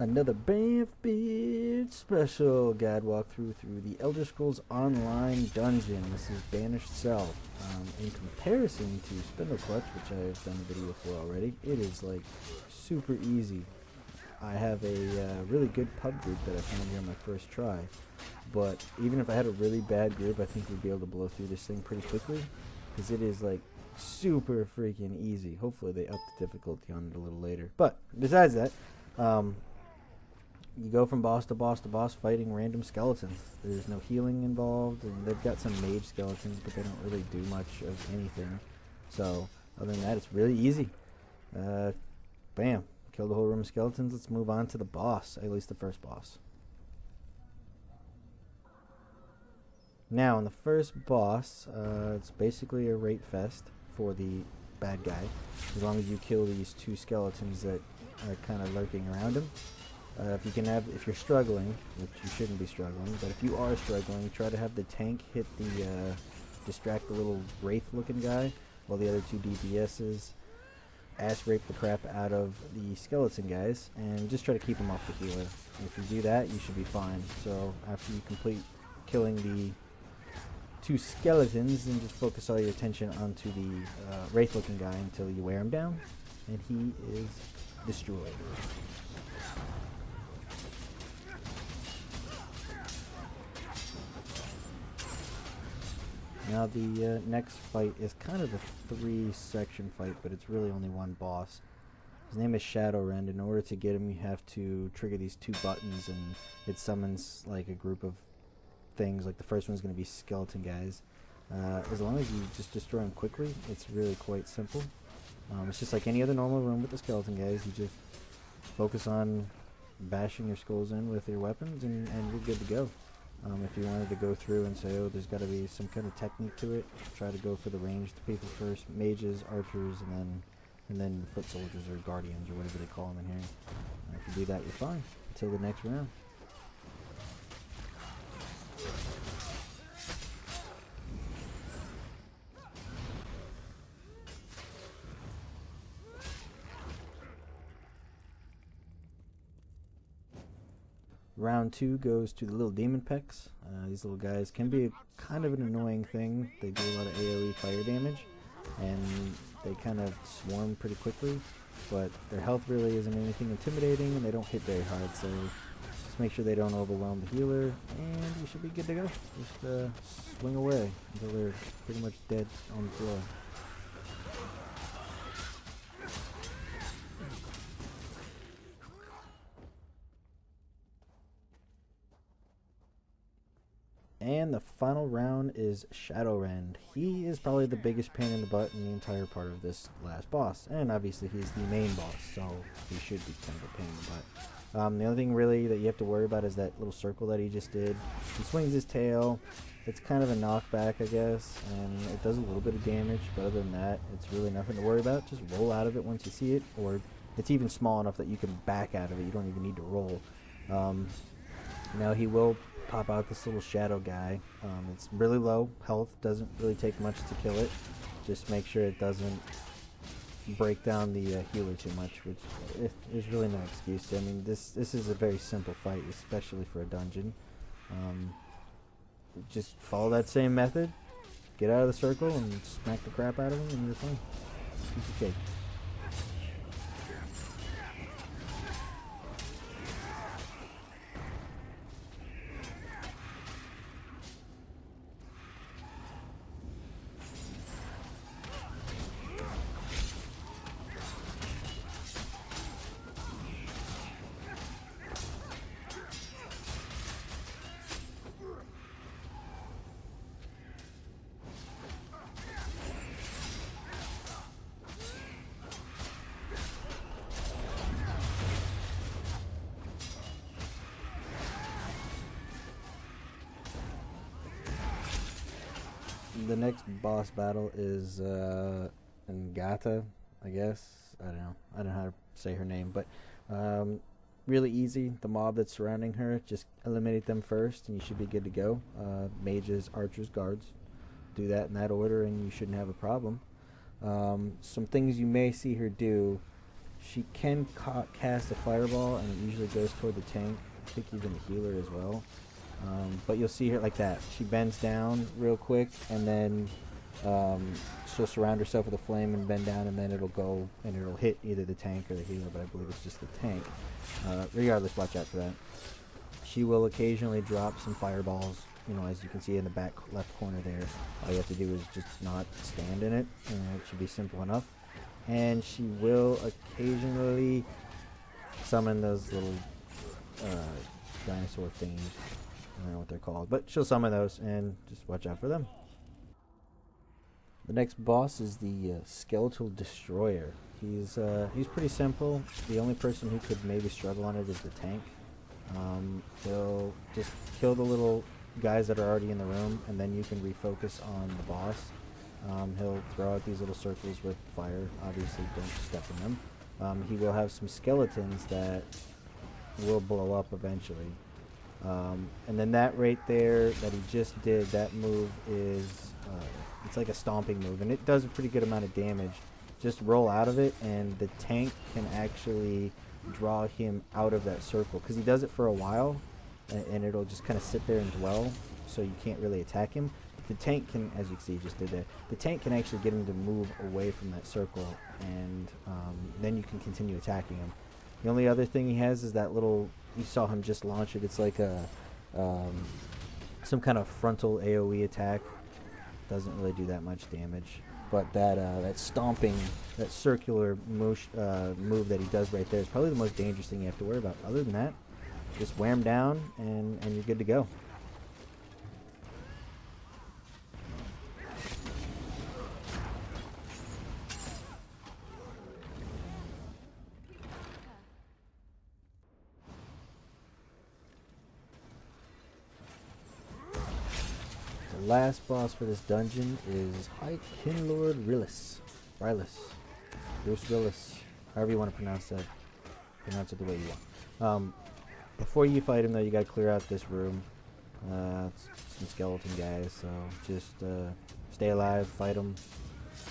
Another BAMF bitch special guide walkthrough through the Elder Scrolls Online dungeon. This is Banished Cells. In comparison to Spindle Clutch, which I've done a video for already, it is like super easy. I have a really good pub group that I found here on my first try, but even if I had a really bad group, I think we'd be able to blow through this thing pretty quickly, because it is like super freaking easy. Hopefully they up the difficulty on it a little later. But besides that, you go from boss to boss to boss fighting random skeletons. There's no healing involved, and they've got some mage skeletons, but they don't really do much of anything. So other than that, it's really easy. Bam. Kill the whole room of skeletons. Let's move on to the boss, at least the first boss. Now, in the first boss, it's basically a rape fest for the bad guy, as long as you kill these two skeletons that are kind of lurking around him. If you're struggling, which you shouldn't be struggling, but if you are struggling, try to have the tank hit the distract the little wraith-looking guy, while the other two DPSs ass rape the crap out of the skeleton guys, and just try to keep them off the healer. If you do that, you should be fine. So after you complete killing the two skeletons, then just focus all your attention onto the wraith-looking guy until you wear him down, and he is destroyed. Now the next fight is kind of a 3-section fight, but it's really only one boss. His name is Shadowrend. In order to get him, you have to trigger these two buttons, and it summons like a group of things. Like the first one's going to be skeleton guys. As long as you just destroy them quickly, it's really quite simple. It's just like any other normal room with the skeleton guys. You just focus on bashing your skulls in with your weapons, and you're good to go. If you wanted to go through and say, oh, there's got to be some kind of technique to it, try to go for the ranged people first, mages, archers, and then foot soldiers or guardians or whatever they call them in here. If you do that, you're fine until the next round. Round 2 goes to the little demon pecs. These little guys can be kind of an annoying thing. They do a lot of AoE fire damage, and they kind of swarm pretty quickly, but their health really isn't anything intimidating, and they don't hit very hard, so just make sure they don't overwhelm the healer, and you should be good to go. Just swing away until they're pretty much dead on the floor. And the final round is Shadowrend. He is probably the biggest pain in the butt in the entire part of this last boss. And obviously he's the main boss, so he should be kind of a pain in the butt. The only thing really that you have to worry about is that little circle that he just did. He swings his tail. It's kind of a knockback, I guess, and it does a little bit of damage, but other than that, it's really nothing to worry about. Just roll out of it once you see it, or it's even small enough that you can back out of it. You don't even need to roll. Now he will pop out this little shadow guy. It's really low health, doesn't really take much to kill it. Just make sure it doesn't break down the healer too much, which there's really no excuse to. I mean, this is a very simple fight, especially for a dungeon. Just follow that same method, get out of the circle and smack the crap out of him, and you're fine. Piece of cake. The next boss battle is Ngata, I guess. I don't know how to say her name, but really easy. The mob that's surrounding her, just eliminate them first, and you should be good to go. Mages, archers, guards. Do that in that order, and you shouldn't have a problem. Some things you may see her do. She can cast a fireball, and it usually goes toward the tank. I think even the healer as well. But you'll see her like that. She bends down real quick, and then she'll surround herself with a flame and bend down, and then it'll go and it'll hit either the tank or the healer, but I believe it's just the tank. Regardless, watch out for that. She will occasionally drop some fireballs, you know, as you can see in the back left corner there. All you have to do is just not stand in it, and it should be simple enough. And she will occasionally summon those little dinosaur things. I don't know what they're called, but she'll summon those, and just watch out for them. The next boss is the Skeletal Destroyer. He's pretty simple. The only person who could maybe struggle on it is the tank. He'll just kill the little guys that are already in the room, and then you can refocus on the boss. He'll throw out these little circles with fire. Obviously, don't step in them. He will have some skeletons that will blow up eventually. And then that right there that he just did, that move is, it's like a stomping move, and it does a pretty good amount of damage. Just roll out of it, and the tank can actually draw him out of that circle, because he does it for a while, and it'll just kind of sit there and dwell, so you can't really attack him. The tank can, as you can see, just did that. The tank can actually get him to move away from that circle, and then you can continue attacking him. The only other thing he has is that little, you saw him just launch it. It's like a some kind of frontal AoE attack. Doesn't really do that much damage, but that stomping, that circular move that he does right there is probably the most dangerous thing you have to worry about. Other than that, just wear him down, and you're good to go. The last boss for this dungeon is High Kin Lord Rylis. Bruce Rylis. However you want to pronounce that. Pronounce it the way you want. Before you fight him, though, you gotta clear out this room. Some skeleton guys, so just stay alive, fight them.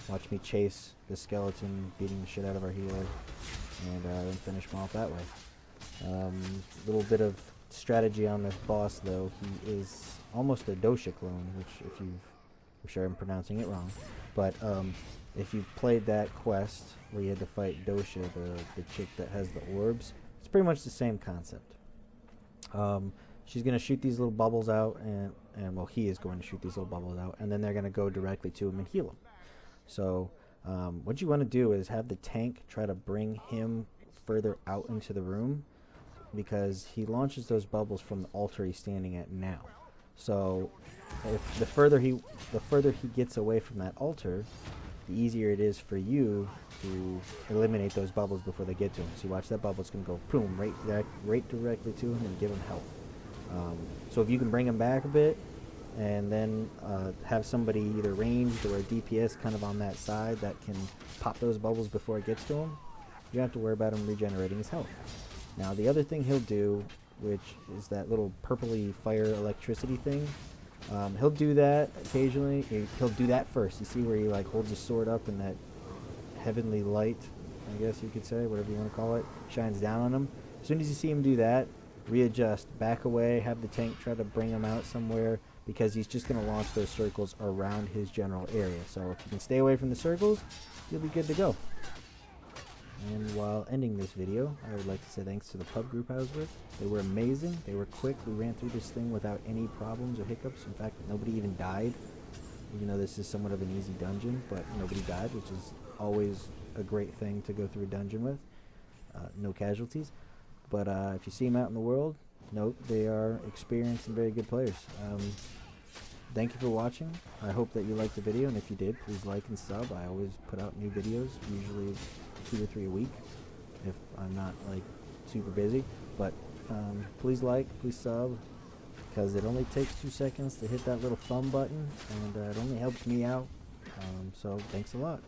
Watch me chase the skeleton, beating the shit out of our healer, and then finish him off that way. Little bit of strategy on this boss, though. He is almost a Dosha clone, which I'm sure I'm pronouncing it wrong, but if you played that quest where you had to fight Dosha, the chick that has the orbs, it's pretty much the same concept. She's going to shoot these little bubbles out, and well, he is going to shoot these little bubbles out, and then they're going to go directly to him and heal him. So what you want to do is have the tank try to bring him further out into the room, because he launches those bubbles from the altar he's standing at now. So if the further he gets away from that altar, the easier it is for you to eliminate those bubbles before they get to him. So you watch that bubble, it's going to go boom right directly to him and give him health. So if you can bring him back a bit, and then have somebody either ranged or a DPS kind of on that side that can pop those bubbles before it gets to him, you don't have to worry about him regenerating his health. Now the other thing he'll do, which is that little purpley fire electricity thing, he'll do that occasionally. He'll do that first. You see where he like holds his sword up and that heavenly light, I guess you could say, whatever you want to call it, shines down on him. As soon as you see him do that, readjust, back away, have the tank try to bring him out somewhere, because he's just going to launch those circles around his general area. So if you can stay away from the circles, you'll be good to go. And while ending this video, I would like to say thanks to the pub group I was with. They were amazing. They were quick. We ran through this thing without any problems or hiccups. In fact, nobody even died. Even though this is somewhat of an easy dungeon, but nobody died, which is always a great thing to go through a dungeon with. No casualties. But if you see them out in the world, note they are experienced and very good players. Thank you for watching. I hope that you liked the video, and if you did, please like and sub. I always put out new videos, usually 2 or 3 a week, if I'm not like super busy. But please like, please sub, because it only takes 2 seconds to hit that little thumb button, and it only helps me out. So thanks a lot.